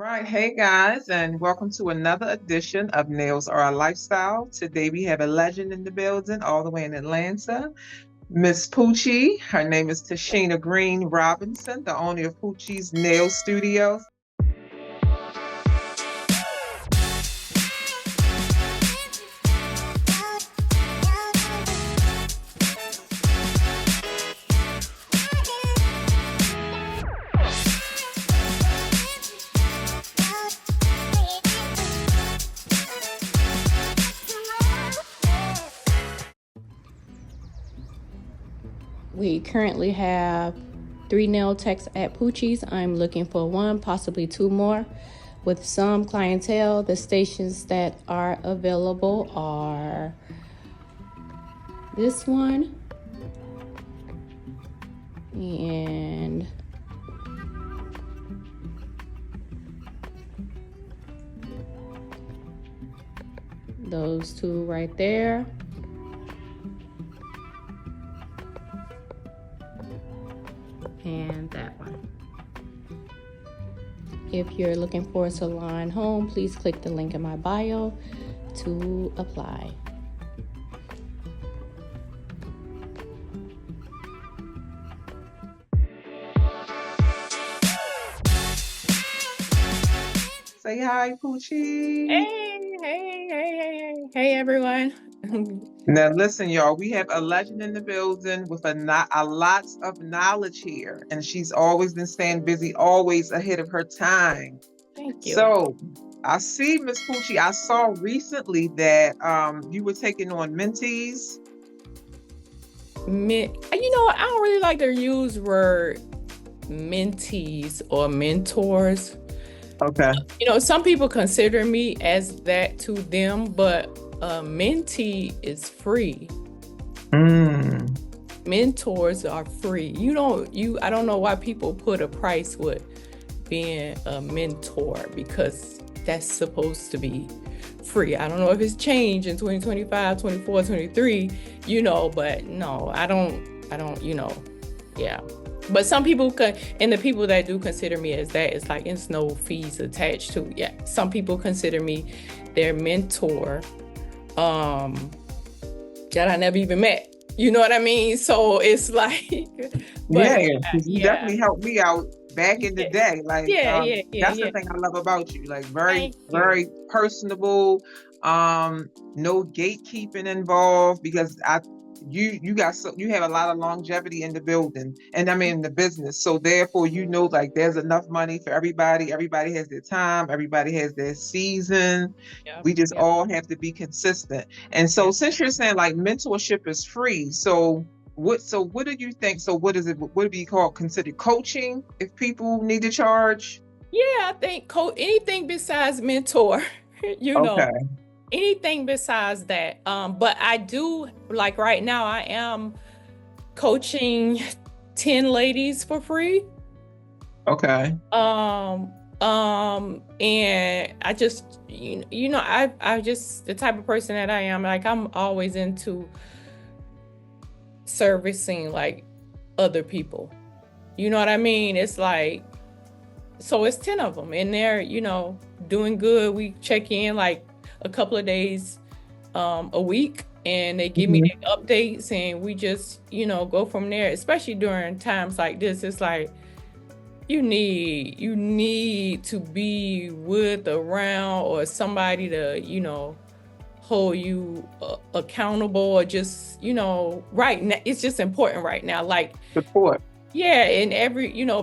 right. Hey guys, and welcome to another edition of Nails Are a Lifestyle. Today we have a legend in the building, all the way in Atlanta, Miss Poochie. Her name is Tashina Green Robinson, the owner of Poochiez Nails Studios. We currently have 3 nail techs at Poochiez. I'm looking for one, possibly 2 more. With some clientele, the stations that are available are this one and those 2 right there. And that one. If you're looking for a salon home, please click the link in my bio to apply. Say hi, Poochie. Hey, everyone. Now, listen, y'all, we have a legend in the building with a lot of knowledge here, and she's always been staying busy, always ahead of her time. Thank you. So, I see, Miss Poochie, I saw recently that you were taking on mentees. I don't really like to use word mentees or mentors. Okay. Some people consider me as that to them, but a mentee is free. Mentors are free. I don't know why people put a price with being a mentor, because that's supposed to be free. I don't know if it's changed in 2025, 24, 23, but no, I don't, yeah. But some people and the people that do consider me as that, it's like it's no fees attached to. Yeah, some people consider me their mentor, that I never even met. You know what I mean? So it's like, you definitely helped me out back in the day. Like, that's the thing I love about you. Like, very personable. No gatekeeping involved, because you have a lot of longevity in the building, and I mean in the business. So therefore, like there's enough money for everybody. Everybody has their time. Everybody has their season. We just all have to be consistent. And so since you're saying like mentorship is free, so what do you think? So what is it? What would be considered coaching if people need to charge? Yeah, I think anything besides mentor, Okay. anything besides that. But I do, like right now, I am coaching 10 ladies for free. Okay. And I just, I just, the type of person that I am, like I'm always into servicing like other people. You know what I mean? It's like, so it's 10 of them, and they're, doing good. We check in like a couple of days a week, and they give me their updates, and we just, go from there. Especially during times like this, it's like you need to be around or somebody to, hold you accountable, or just, right now, it's just important right now, like support. Yeah, and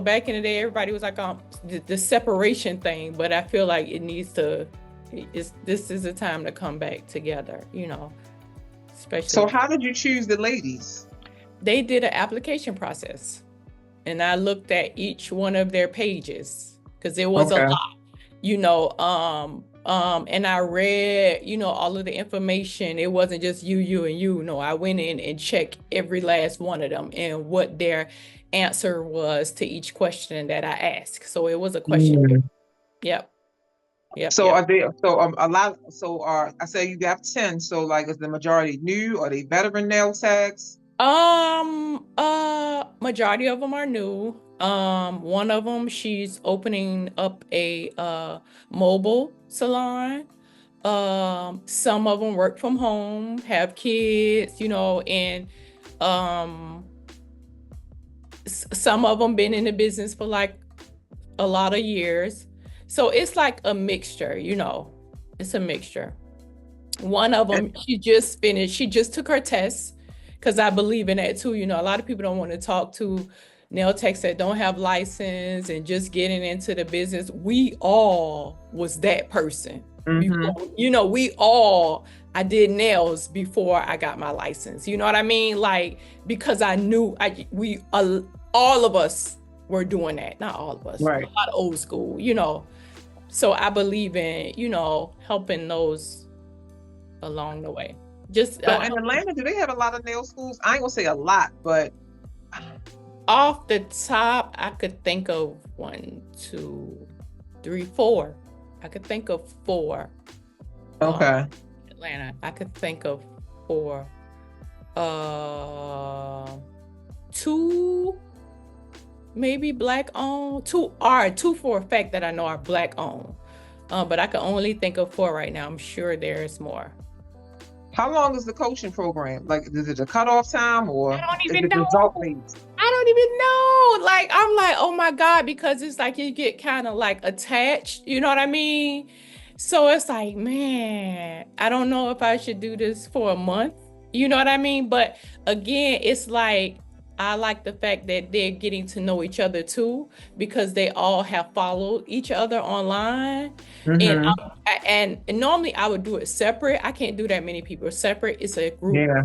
back in the day, everybody was like the separation thing, but I feel like this is a time to come back together, especially. So how did you choose the ladies? They did an application process, and I looked at each one of their pages, because it was a lot, and I read, all of the information. It wasn't just you and you. No, I went in and checked every last one of them and what their answer was to each question that I asked. So it was a question. Yep. So are they? So a lot. So I say you have 10. So like, is the majority new? Are they veteran nail techs? Majority of them are new. One of them, she's opening up a mobile salon. Some of them work from home, have kids, and some of them been in the business for like a lot of years. So it's like a mixture, it's a mixture. One of them, she just finished, she just took her test, because I believe in that too. A lot of people don't want to talk to nail techs that don't have license and just getting into the business. We all was that person. Before, I did nails before I got my license. You know what I mean? Like, because I knew all of us were doing that. Not all of us, right. A lot of old school, So I believe in, helping those along the way. Just so in Atlanta, do they have a lot of nail schools? I ain't gonna say a lot, but off the top, I could think of 1, 2, 3, 4. I could think of 4. Okay. Atlanta, I could think of 4. 2 maybe black owned. 2 for a fact that I know are black owned. But I can only think of 4 right now. I'm sure there's more. How long is the coaching program? Like, is it a cutoff time, or I don't even know. result based? I don't even know. Like, I'm like, oh my God, because it's like you get kind of like attached, you know what I mean? So it's like, man, I don't know if I should do this for a month, you know what I mean? But again, it's like, I like the fact that they're getting to know each other too, because they all have followed each other online. And normally I would do it separate. I can't do that many people separate. It's a group. Yeah.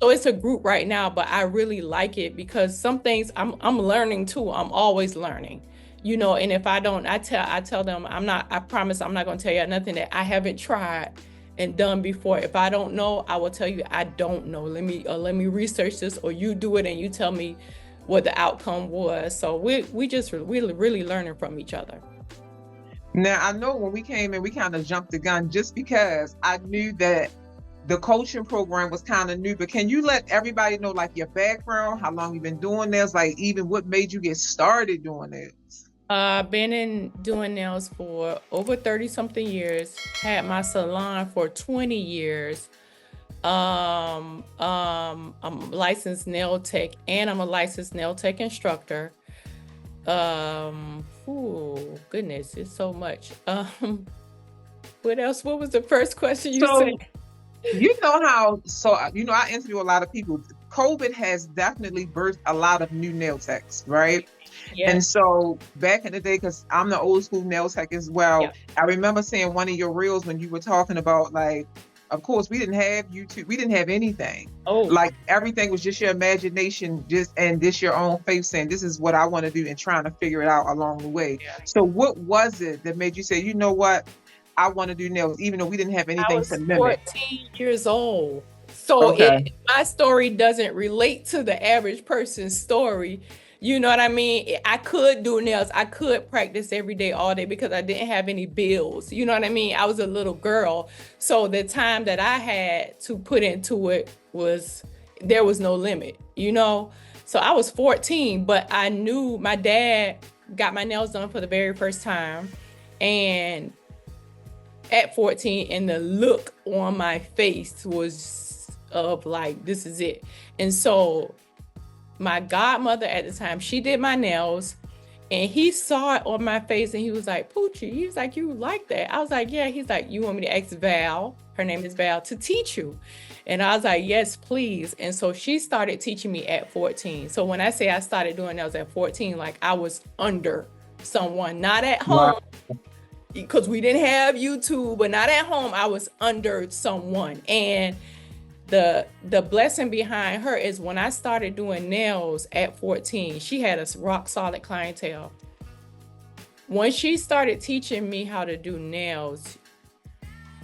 So it's a group right now, but I really like it because some things I'm learning too. I'm always learning, and if I don't, I tell them I promise I'm not going to tell you nothing that I haven't tried and done before. If I don't know, I will tell you I don't know. Let me research this, or you do it and you tell me what the outcome was. So we just really learning from each other. Now, I know when we came in, we kind of jumped the gun just because I knew that the coaching program was kind of new, but can you let everybody know, like, your background, how long you've been doing this, like even what made you get started doing it? I've been doing nails for over 30 something years. Had my salon for 20 years. I'm a licensed nail tech, and I'm a licensed nail tech instructor. Goodness, it's so much. What else? What was the first question you said? I interview a lot of people. COVID has definitely birthed a lot of new nail techs, right? Yeah. And so back in the day, because I'm the old school nail tech as well, yeah. I remember seeing one of your reels when you were talking about, like, of course, we didn't have YouTube. We didn't have anything. Oh. Like, everything was just your imagination, and this your own faith saying, this is what I want to do, and trying to figure it out along the way. Yeah. So what was it that made you say, you know what? I want to do nails, even though we didn't have anything to mimic. I was 14 years old. So okay. My story doesn't relate to the average person's story. You know what I mean? I could do nails. I could practice every day, all day, because I didn't have any bills. You know what I mean? I was a little girl. So the time that I had to put into it there was no limit, So I was 14, but I knew my dad got my nails done for the very first time. And at 14, and the look on my face was of like, this is it. And so my godmother at the time, she did my nails, and he saw it on my face, and he was like, Poochie, he was like, you like that? I was like, yeah. He's like, you want me to ask Val, her name is Val, to teach you? And I was like, yes, please. And so she started teaching me at 14. So when I say I started doing nails at 14, like, I was under someone, not at home. Wow. Because we didn't have YouTube, but not at home. I was under someone. And the blessing behind her is when I started doing nails at 14, she had a rock solid clientele. When she started teaching me how to do nails,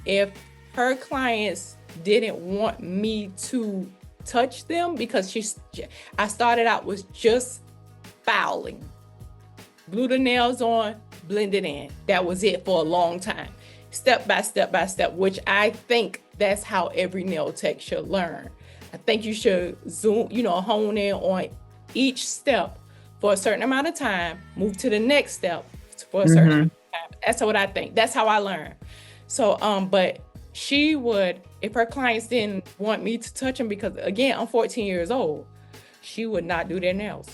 if her clients didn't want me to touch them, because I started out with just filing, glue the nails on, blend it in. That was it for a long time. Step by step, which I think that's how every nail tech should learn. I think you should hone in on each step for a certain amount of time, move to the next step for a certain amount of time. That's what I think. That's how I learned. So, but she would, if her clients didn't want me to touch them, because again, I'm 14 years old, she would not do their nails.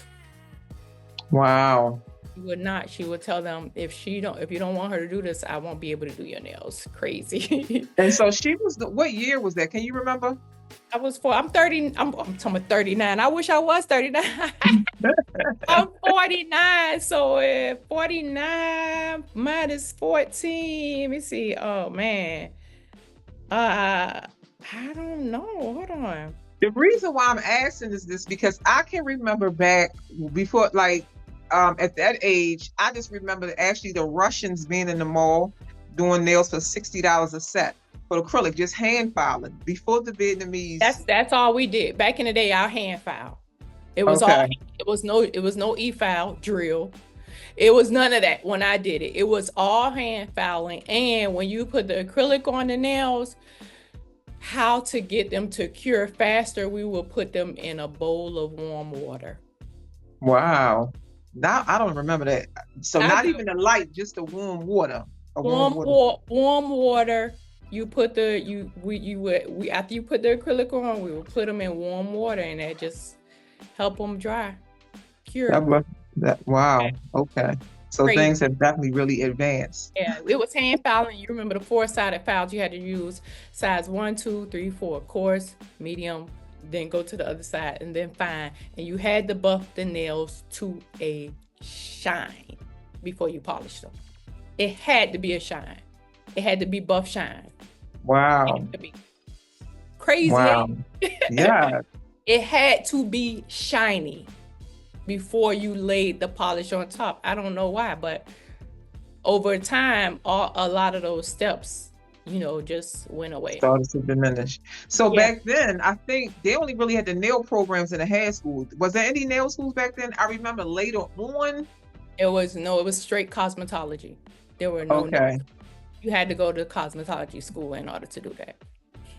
Wow. She would not. She would tell them, if you don't want her to do this, I won't be able to do your nails. Crazy. And so she was what year was that? Can you remember? I'm 30. I'm talking about 39. I wish I was 39. I'm 49. So 49 minus 14. Let me see. Oh man. I don't know. Hold on. The reason why I'm asking is this, because I can remember back before, like, at that age, I just remember actually the Russians being in the mall doing nails for $60 a set for acrylic, just hand filing before the Vietnamese. That's all we did back in the day. Our hand file. It was all. It was no e-file drill. It was none of that when I did it. It was all hand filing. And when you put the acrylic on the nails, how to get them to cure faster, we will put them in a bowl of warm water. Wow. Now I don't remember that. So not even the light, just the warm water. Warm water. You put we after you put the acrylic on, we will put them in warm water, and that just help them dry, cure. Wow. Okay. So crazy. Things have definitely really advanced. Yeah, it was hand filing. You remember the 4-sided files you had to use, size 1, 2, 3, 4, coarse, medium, then go to the other side, and then fine. And you had to buff the nails to a shine before you polished them. It had to be a shine. It had to be buff shine. Wow. It had to be crazy. Wow. Yeah. It had to be shiny before you laid the polish on top. I don't know why, but over time, a lot of those steps, just went away. Started to diminish. So back then, I think they only really had the nail programs in the high school. Was there any nail schools back then? I remember later on. It was straight cosmetology. There were no nails. You had to go to cosmetology school in order to do that.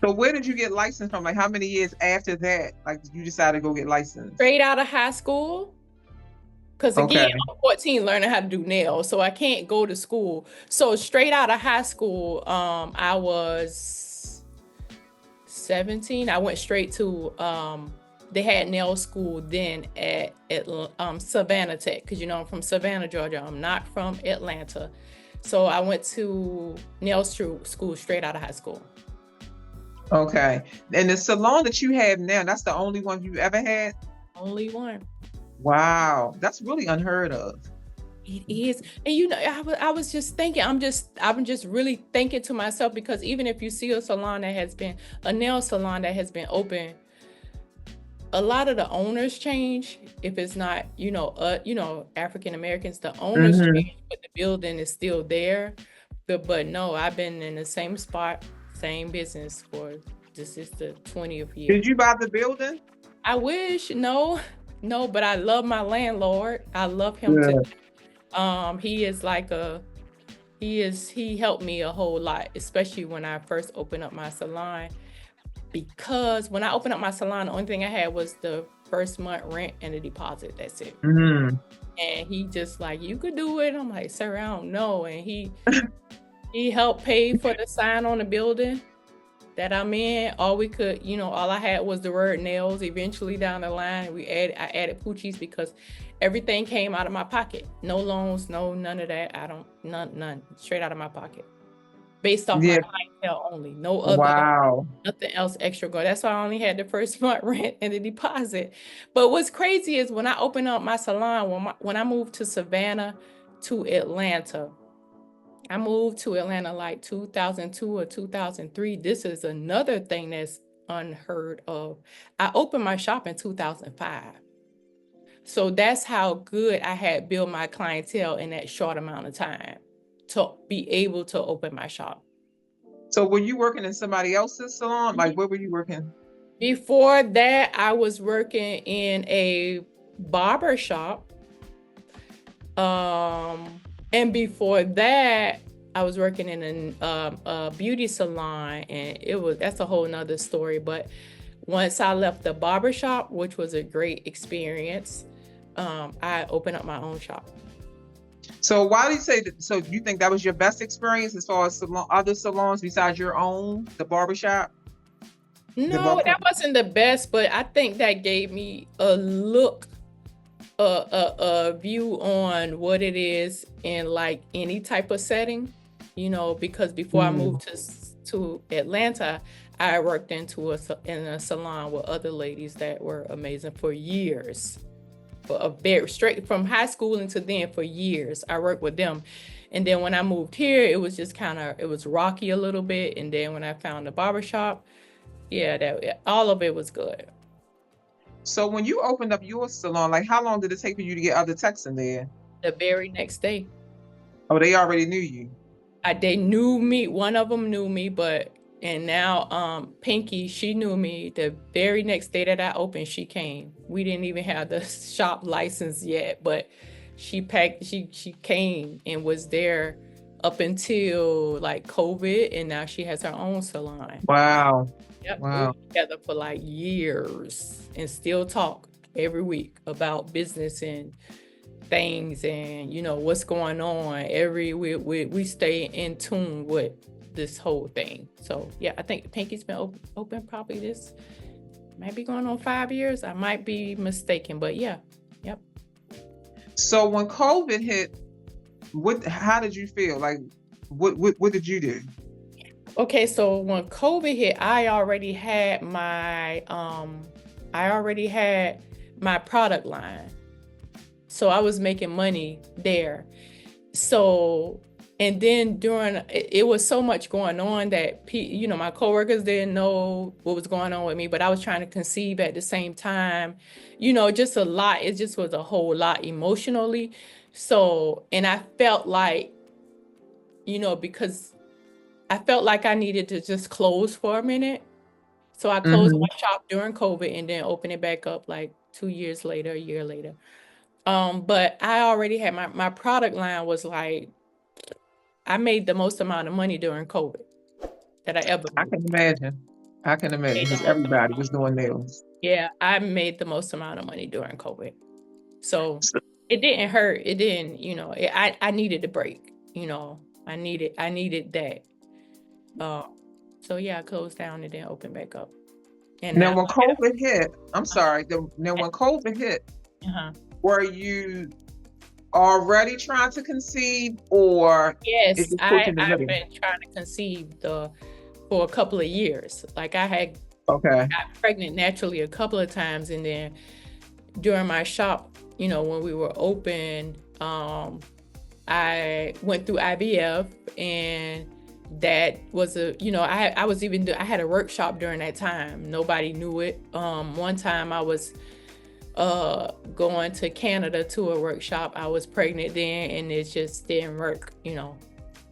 So where did you get licensed from? Like how many years after that, like you decided to go get licensed? Straight out of high school. Because again, I'm 14 learning how to do nails, so I can't go to school. So straight out of high school, I was 17. I went straight to, they had nail school then at Savannah Tech, because I'm from Savannah, Georgia. I'm not from Atlanta. So I went to nail school straight out of high school. Okay. And the salon that you have now, that's the only one you've ever had? Only one. Wow, that's really unheard of. It is. And I was just thinking, I'm just really thinking to myself, because even if you see a nail salon that has been open, a lot of the owners change. If it's not, African Americans, the owners change, but the building is still there. But no, I've been in the same spot, same business for this is the 20th year. Did you buy the building? I wish. No, but I love my landlord. I love him too. He is he helped me a whole lot, especially when I first opened up my salon. Because when I opened up my salon, the only thing I had was the first month rent and the deposit. That's it. Mm-hmm. And he just like, you could do it. I'm like, sir, I don't know. And he helped pay for the sign on the building that I'm in. All we could, all I had was the word nails. Eventually down the line, I added Poochiez because everything came out of my pocket. No loans, none of that. None. Straight out of my pocket. Based off my clientele only. No other, nothing else extra go. That's why I only had the first month rent and the deposit. But what's crazy is when I opened up my salon, when I moved to Savannah to Atlanta, I moved to Atlanta like 2002 or 2003. This is another thing that's unheard of. I opened my shop in 2005. So that's how good I had built my clientele in that short amount of time to be able to open my shop. So were you working in somebody else's salon? Like where were you working? Before that, I was working in a barber shop. And before that, I was working in a beauty salon, and that's a whole nother story. But once I left the barber shop, which was a great experience, I opened up my own shop. So why do you say that? So you think that was your best experience as far as other salons besides your own, the barbershop? No, that wasn't the best, but I think that gave me a look, a view on what it is in like any type of setting, because before I moved to Atlanta, I worked in a salon with other ladies that were amazing for years. For a very straight from high school into then for years, I worked with them. And then when I moved here, it was just it was rocky a little bit. And then when I found the barbershop, all of it was good. So when you opened up your salon, like how long did it take for you to get other techs in there? The very next day. Oh, they already knew you. They knew me. One of them knew me, and now Pinky, she knew me. The very next day that I opened, she came. We didn't even have the shop license yet, but she came and was there up until like COVID, and now she has her own salon. Wow. Yep. Wow. We were together for like years and still talk every week about business and things and what's going on. We stay in tune with this whole thing. So yeah, I think Pinky's been open probably this might be going on 5 years. I might be mistaken, but yeah. Yep. So when COVID hit, how did you feel? Like what did you do? Okay, so when COVID hit, I already had my product line. So I was making money there. So, and then it was so much going on that, my coworkers didn't know what was going on with me, but I was trying to conceive at the same time, just a lot. It just was a whole lot emotionally. So, and I felt like, because I felt like I needed to just close for a minute. So I closed my shop during COVID and then opened it back up like 2 years later, a year later. But I already had my product line was like, I made the most amount of money during COVID that I ever made. I can imagine because everybody was doing nails. Yeah, I made the most amount of money during COVID. So it didn't hurt. It didn't, I needed a break, I needed that. So yeah, I closed down and then opened back up. And now when COVID hit, I'm sorry, when COVID hit, were you already trying to conceive or? Yes, I've been trying to conceive for a couple of years. Like I had got pregnant naturally a couple of times, and then during my shop, when we were open, I went through IVF, and that was I had a workshop during that time. Nobody knew it. One time I was going to Canada to a workshop. I was pregnant then, and it just didn't work,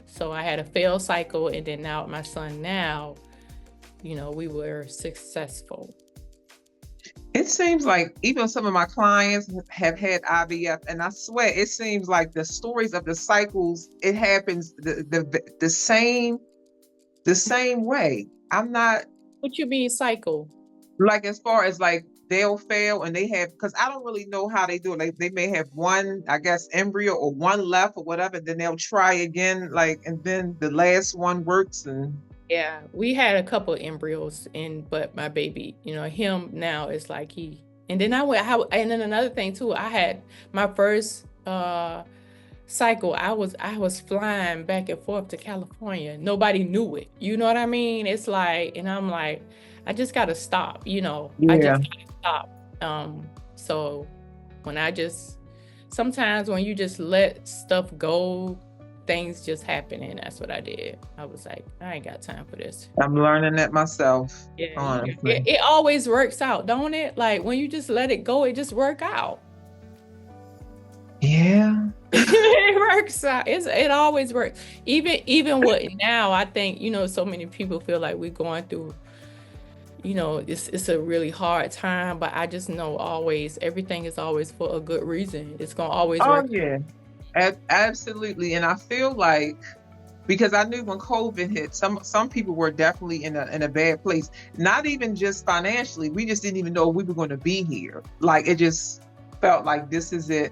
So I had a failed cycle, and then now with my son now, we were successful. It seems like even some of my clients have had IVF, and I swear it seems like the stories of the cycles, it happens the same way. I'm not. What you mean cycle? Like as far as like they'll fail and they have, because I don't really know how they do it. Like they may have one, I guess, embryo or one left or whatever, then they'll try again, like, and then the last one works. And yeah, we had a couple of embryos, but my baby, him now is like and then and then another thing too, I had my first cycle. I was flying back and forth to California. Nobody knew it. You know what I mean? It's like, and I'm like, I just gotta stop, I just gotta stop. So sometimes when you just let stuff go, things just happen, and that's what I did. I was like, I ain't got time for this. I'm learning that myself. Yeah, honestly. It always works out, don't it? Like when you just let it go, it just work out. Yeah. It works out. It always works. Even with now, I think, so many people feel like we're going through, it's a really hard time, but I just know everything is always for a good reason. It's gonna always work. Oh yeah, absolutely. And I feel like, because I knew when COVID hit, some people were definitely in a bad place. Not even just financially, we just didn't even know we were going to be here. Like it just, felt like this is it,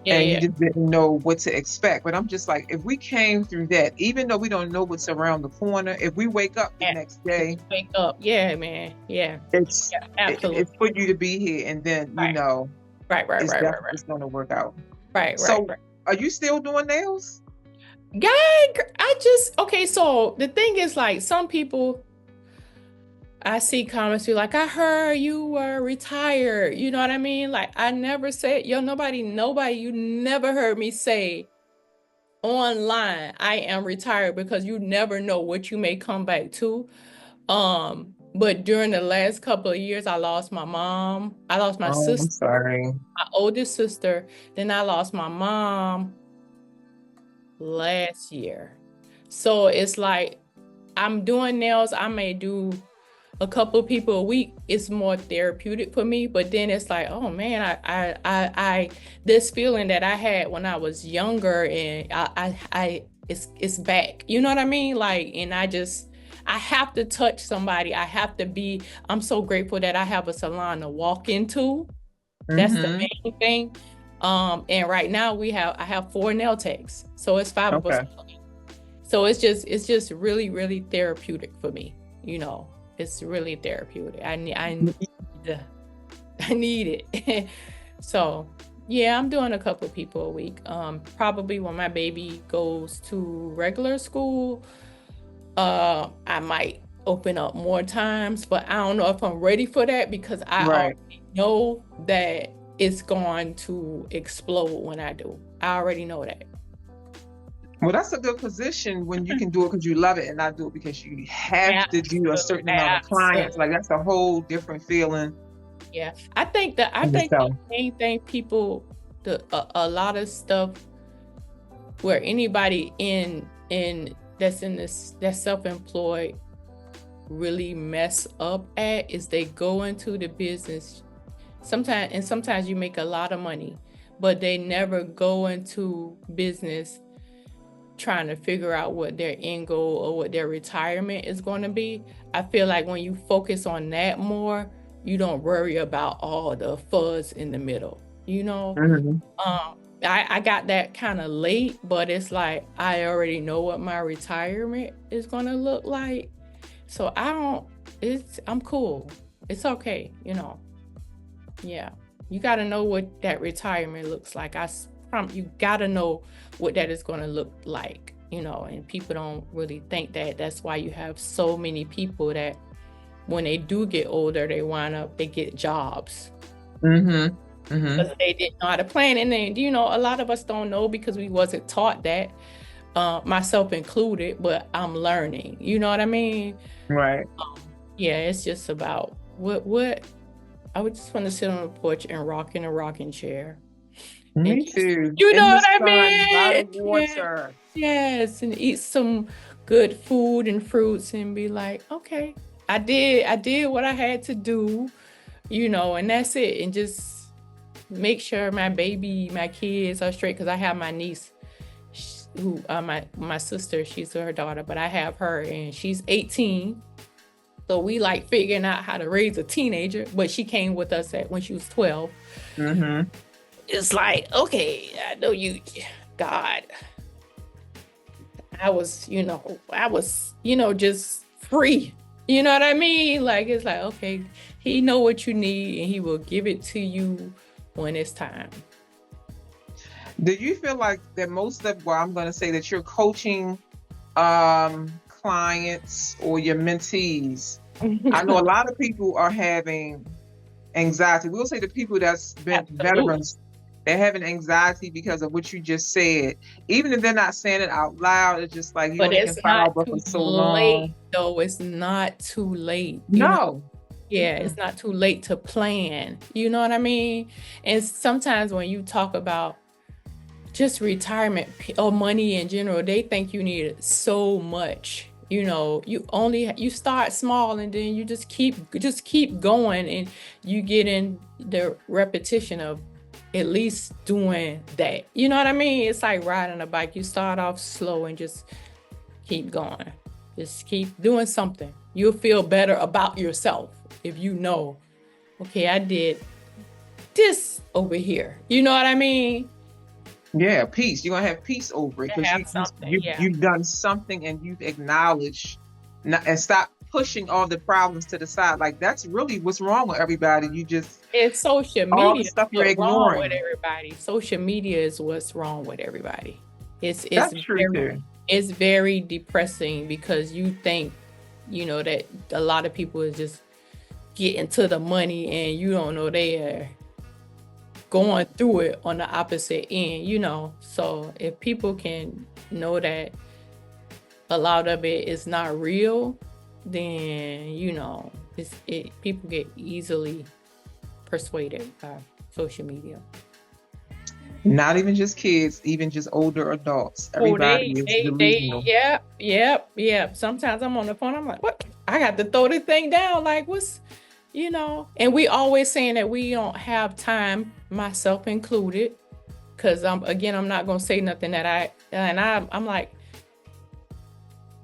Yeah, and you yeah. just didn't know what to expect. But I'm just like, if we came through that, even though we don't know what's around the corner, if we wake up the Yeah. next Just day, wake up. Yeah, man. Yeah. it's Yeah, absolutely. it's for you to be here, and then Right. Right, right, it's right, right, definitely right. it's going to work out. Right, right, So, right. are you still doing nails? Guy, I just okay, so the thing is like some people I see comments be like, I heard you were retired. You know what I mean? Like I never said, yo, nobody, you never heard me say online, I am retired because you never know what you may come back to. But during the last couple of years, I lost my mom. I lost my Oh, I'm sister, sorry. my oldest sister. Then I lost my mom last year. So it's like I'm doing nails. I may do a couple of people a week. It's more therapeutic for me. But then it's like, oh man, I this feeling that I had when I was younger, and it's back. You know what I mean? Like, and I have to touch somebody. I'm so grateful that I have a salon to walk into. That's the Mm-hmm. main thing. And right now I have 4 nail techs. So it's 5 of us. Okay. So it's just really, really therapeutic for me. You know, it's really therapeutic. I need it. So yeah, I'm doing a couple of people a week. Probably when my baby goes to regular school, I might open up more times, but I don't know if I'm ready for that because I Right. already know that it's going to explode when I do. I already know that. Well, that's a good position when you can do it because you love it and not do it because you have to do a certain amount of clients. Like that's a whole different feeling. Yeah, I think the main thing people, a lot of stuff where anybody that's self-employed really mess up at is they go into the business sometimes you make a lot of money, but they never go into business trying to figure out what their end goal or what their retirement is going to be. I feel like when you focus on that more, you don't worry about all the fuzz in the middle, you know? Mm-hmm. I got that kind of late, but it's like I already know what my retirement is going to look like. So I'm cool. It's okay, you know? Yeah. You got to know what that retirement looks like. You got to know what that is going to look like, you know, and people don't really think that. That's why you have so many people that when they do get older, they get jobs. Mm-hmm. Mm-hmm. Because they didn't know how to plan. And then, you know, a lot of us don't know because we wasn't taught that, myself included, but I'm learning, you know what I mean? Right. Yeah, it's just about what I would just want to sit on the porch and rock in a rocking chair. Me too. You know In the what I sun, by the mean? water. Yes, and eat some good food and fruits and be like, okay, I did what I had to do, you know, and that's it. And just make sure my kids are straight because I have my niece who my sister, she's her daughter, but I have her and she's 18. So we like figuring out how to raise a teenager, but she came with us when she was 12. Mm-hmm. It's like, okay, I know you, God. I was, just free. You know what I mean? Like, it's like, okay, he know what you need and he will give it to you when it's time. Do you feel like that I'm going to say that you're coaching clients or your mentees? I know a lot of people are having anxiety. We'll say the people that's been veterans, they're having anxiety because of what you just said. Even if they're not saying it out loud, it's just like you only can find out for so long. Though it's not too late. No. Yeah, it's not too late to plan. You know what I mean? And sometimes when you talk about just retirement or money in general, they think you need so much. You know, you start small and then you just keep going and you get in the repetition of at least doing that. You know what I mean? It's like riding a bike. You start off slow and just keep going. Just keep doing something. You'll feel better about yourself if you know, okay, I did this over here? You know what I mean? Yeah, peace. You're gonna have peace over it because you've done something and you've acknowledged and stop pushing all the problems to the side. Like that's really what's wrong with everybody. It's social media. All the stuff you're ignoring. Wrong with everybody. Social media is what's wrong with everybody. That's true too. It's very depressing because you think, that a lot of people is just getting to the money and you don't know they are going through it on the opposite end, So if people can know that a lot of it is not real, then, people get easily persuaded by social media. Not even just kids, even just older adults. Everybody is delusional. Yep. Sometimes I'm on the phone, I'm like, what? I got to throw this thing down. Like, what's, and we always saying that we don't have time, myself included, because I'm not going to say nothing I'm like,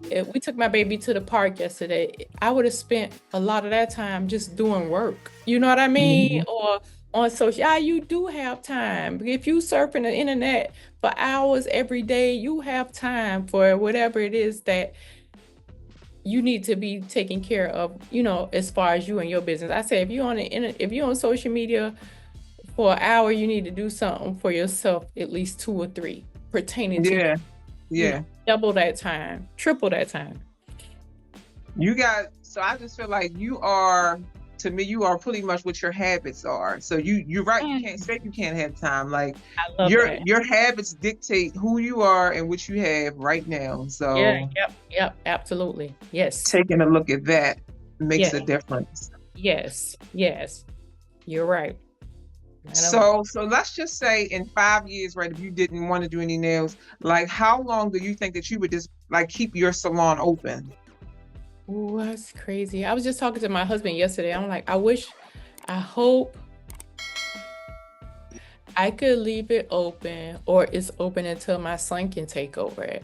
if we took my baby to the park yesterday, I would have spent a lot of that time just doing work. You know what I mean? Mm-hmm. Or on social, you do have time. If you surfing the internet for hours every day, you have time for whatever it is that you need to be taking care of, as far as you and your business. I say, if you're on social media for an hour, you need to do something for yourself, at least 2 or 3 pertaining to you. Yeah. Double that time, triple that time. So I just feel like you are pretty much what your habits are. So you're right. You can't say you can't have time. Like your habits dictate who you are and what you have right now. So yep, absolutely. Yes. Taking a look at that makes a difference. Yes. You're right. So let's just say in 5 years, right, if you didn't want to do any nails, like how long do you think that you would just like keep your salon open? Oh, that's crazy. I was just talking to my husband yesterday. I'm like, I hope I could leave it open or it's open until my son can take over it.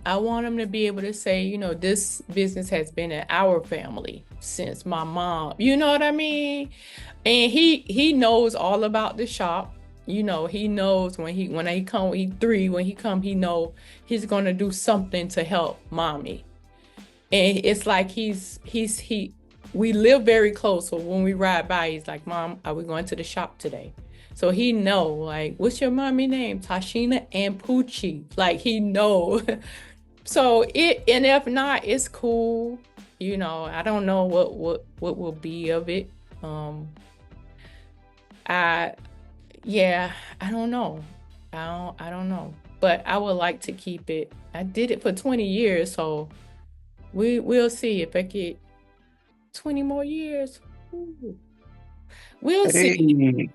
I want him to be able to say, this business has been in our family since my mom, you know what I mean? And he knows all about the shop. He knows when he come, he's 3, when he come, he know he's going to do something to help mommy. And it's like we live very close. So when we ride by, he's like, Mom, are we going to the shop today? So he know, like, what's your mommy name? Tashina and Poochiez. Like, he know. So and if not, it's cool. I don't know what will be of it. I don't know. I don't know. But I would like to keep it. I did it for 20 years, so we'll see if I get 20 more years. Ooh. We'll see.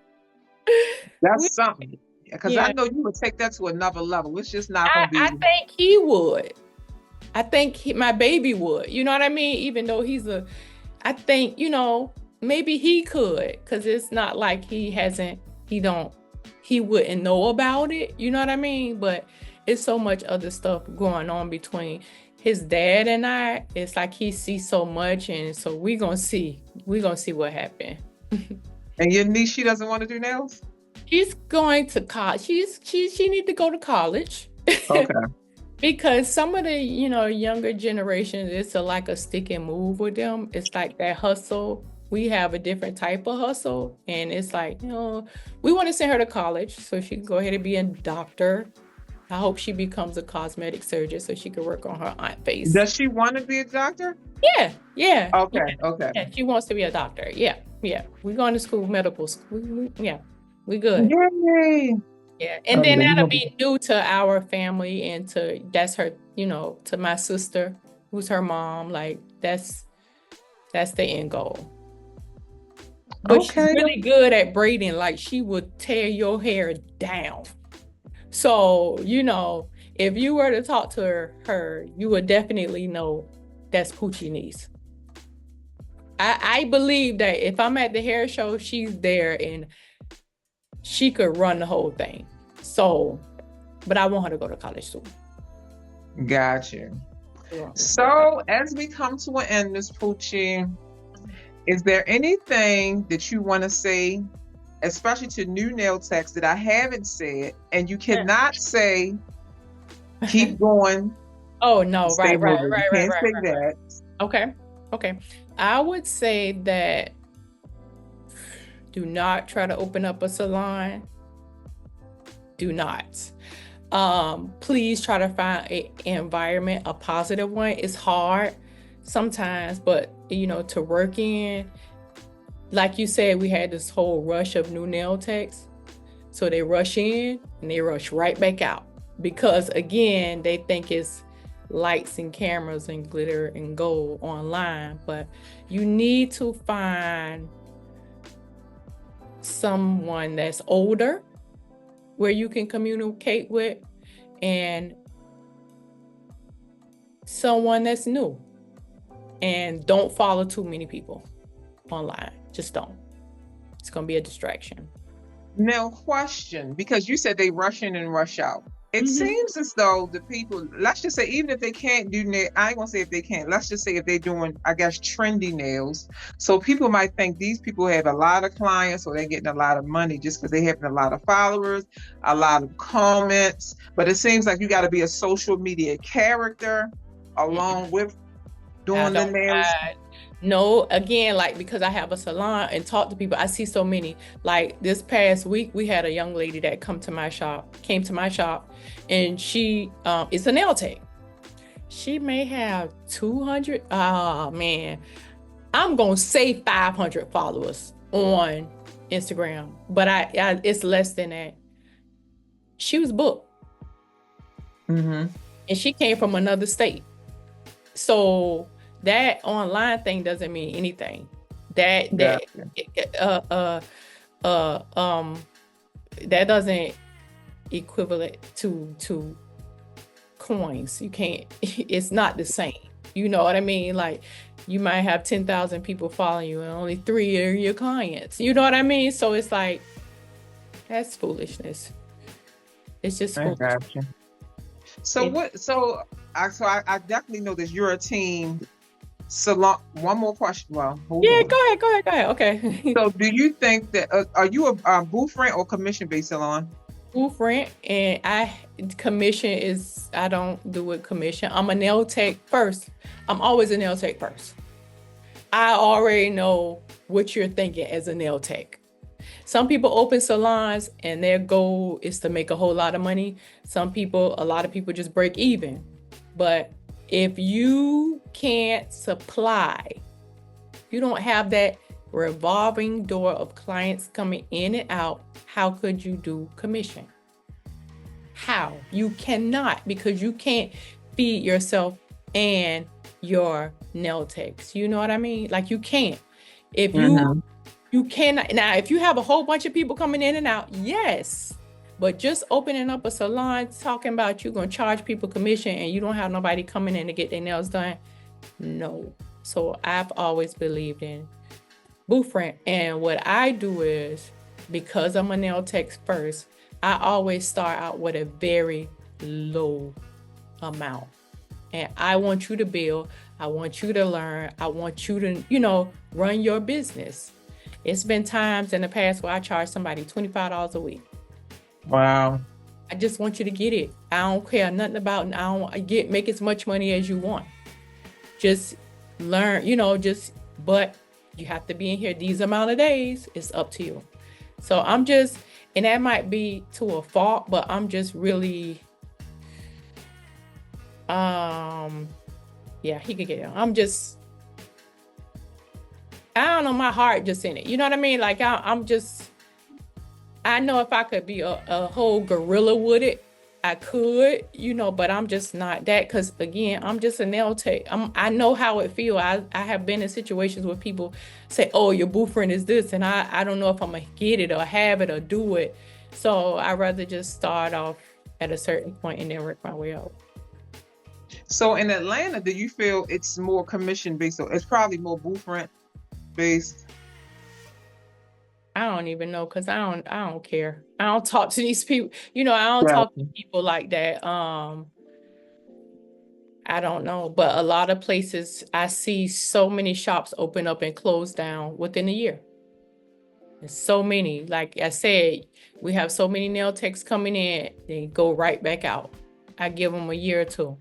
That's something. Because I know you would take that to another level. It's just not going to be. I think he would. I think my baby would. You know what I mean? Even though I think, maybe he could. Because it's not like he wouldn't know about it. You know what I mean? But it's so much other stuff going on between his dad and I. It's like he sees so much. And so we're going to see. We're going to see what happens. And your niece, she doesn't want to do nails? She's going to college. She need to go to college. Okay. Because some of the, younger generations, it's like a stick and move with them. It's like that hustle. We have a different type of hustle. And it's like, we want to send her to college so she can go ahead and be a doctor. I hope she becomes a cosmetic surgeon so she can work on her aunt face. Does she want to be a doctor? Yeah. Okay. Yeah, she wants to be a doctor. Yeah. We're going to school, medical school. Yeah, we good. Yay. Yeah, and then that'll be new to our family and that's her, to my sister, who's her mom. Like that's the end goal. But she's really good at braiding. Like she would tear your hair down. So, if you were to talk to her, you would definitely know that's Poochiez niece. I believe that if I'm at the hair show, she's there and she could run the whole thing. So, but I want her to go to college too. Gotcha. So as we come to an end, Miss Poochiez, Is there anything that you want to say, especially to new nail techs, that I haven't said, and you cannot say, keep going, Oh no, stay right, right, moving. You right, right, can't right, say right, right. that. Okay. Okay. I would say that do not try to open up a salon. Do not. Please try to find an environment, a positive one. It's hard sometimes, but to work in, like you said, we had this whole rush of new nail techs. So they rush in and they rush right back out because again, they think it's lights and cameras and glitter and gold online, but you need to find someone that's older where you can communicate with and someone that's new. And don't follow too many people online. Just don't. It's going to be a distraction. Now, question, because you said they rush in and rush out. It seems as though the people, let's just say, even if they can't do nail, I ain't gonna say if they can't, let's just say if they're doing, I guess, trendy nails. So people might think these people have a lot of clients or they're getting a lot of money just because they have a lot of followers, a lot of comments. But it seems like you got to be a social media character along with doing the nails. No, again, like because I have a salon and talk to people, I see so many. Like this past week, we had a young lady that came to my shop, and she is a nail tech. She may have 200. Oh man, I'm gonna say 500 followers on Instagram, but I it's less than that. She was booked, and she came from another state, so that online thing doesn't mean anything. That doesn't equivalent to coins. You can't. It's not the same. You know what I mean? Like you might have 10,000 people following you and only 3 are your clients. You know what I mean? So it's like that's foolishness. It's just foolishness. So I definitely know that you're a team salon. One more question. Well, hold on. Go ahead. Okay. So do you think that, are you a booth rent or commission-based salon? Booth rent, and commission is, I don't do it commission. I'm a nail tech first. I'm always a nail tech first. I already know what you're thinking as a nail tech. Some people open salons and their goal is to make a whole lot of money. A lot of people just break even. But if you can't supply, you don't have that revolving door of clients coming in and out, how could you do commission? How? You cannot, because you can't feed yourself and your nail techs. You know what I mean? Like you can't. If you cannot. Now, if you have a whole bunch of people coming in and out, yes. But just opening up a salon, talking about you're going to charge people commission and you don't have nobody coming in to get their nails done, no. So I've always believed in booth rent. And what I do is, because I'm a nail tech first, I always start out with a very low amount. And I want you to build. I want you to learn. I want you to, run your business. It's been times in the past where I charge somebody $25 a week. Wow. I just want you to get it. I don't care nothing about, make as much money as you want. Just learn, but you have to be in here these amount of days. It's up to you. So and that might be to a fault, but I'm just really, he could get it. I don't know, my heart just in it. You know what I mean? Like I know if I could be a whole gorilla with it, I could, but I'm just not that, because again, I'm just a nail tech. I know how it feels. I have been in situations where people say, oh, your booth rent is this, and I don't know if I'm gonna get it or have it or do it. So I'd rather just start off at a certain point and then work my way up. So in Atlanta, do you feel it's more commission based? So it's probably more booth rent based. I don't even know, because I don't care. I don't talk to these people. I don't talk to people like that. I don't know, but a lot of places I see so many shops open up and close down within a year. There's so many. Like I said, we have so many nail techs coming in, they go right back out. I give them a year or two.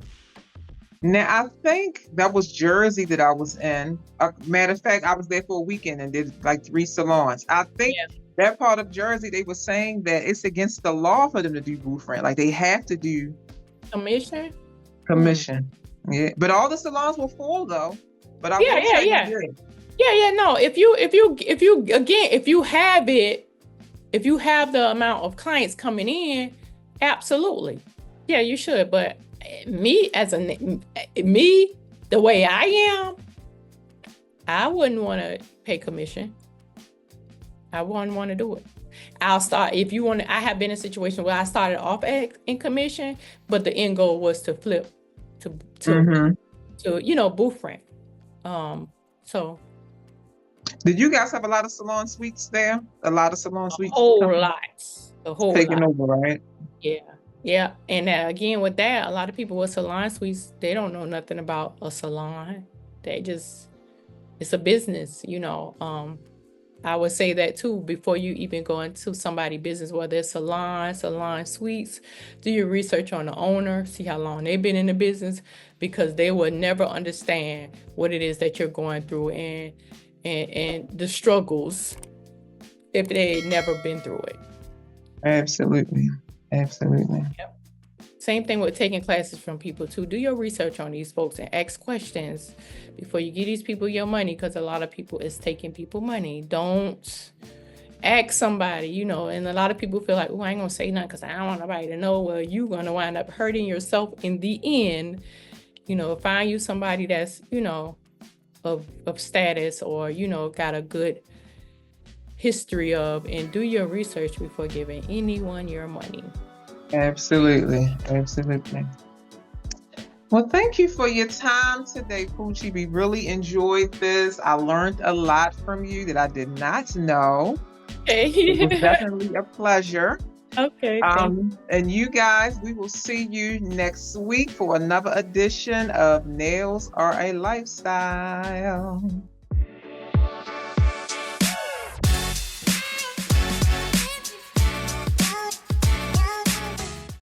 Now, I think that was Jersey that I was in. Matter of fact, I was there for a weekend and did like 3 salons. I think that part of Jersey, they were saying that it's against the law for them to do booth rent. Like they have to do commission. Yeah, but all the salons were full though. But I no. If you have the amount of clients coming in, absolutely, yeah, you should. But me the way I am, I wouldn't want to pay commission. I wouldn't want to do it. I'll start if you want. I have been in a situation where I started off in commission, but the end goal was to flip to booth rent. So. Did you guys have a lot of salon suites there? A lot of salon suites? A whole lot. Taking over, right? Yeah. And again, with that, a lot of people with salon suites, they don't know nothing about a salon. It's a business, I would say that too, before you even go into somebody's business, whether it's salon suites, do your research on the owner, see how long they've been in the business, because they will never understand what it is that you're going through and the struggles if they had never been through it. Absolutely. Yep. Same thing with taking classes from people too. Do your research on these folks and ask questions before you give these people your money, because a lot of people is taking people money. Don't ask somebody, and a lot of people feel like, oh, I ain't gonna say nothing because I don't want nobody to know. Well, you're gonna wind up hurting yourself in the end. Find you somebody that's, of status or, got a good history of, and do your research before giving anyone your money. Absolutely. Well, thank you for your time today, Poochie. We really enjoyed this. I learned a lot from you that I did not know. Okay. It was definitely a pleasure. Okay. And you guys, we will see you next week for another edition of Nails Are a Lifestyle.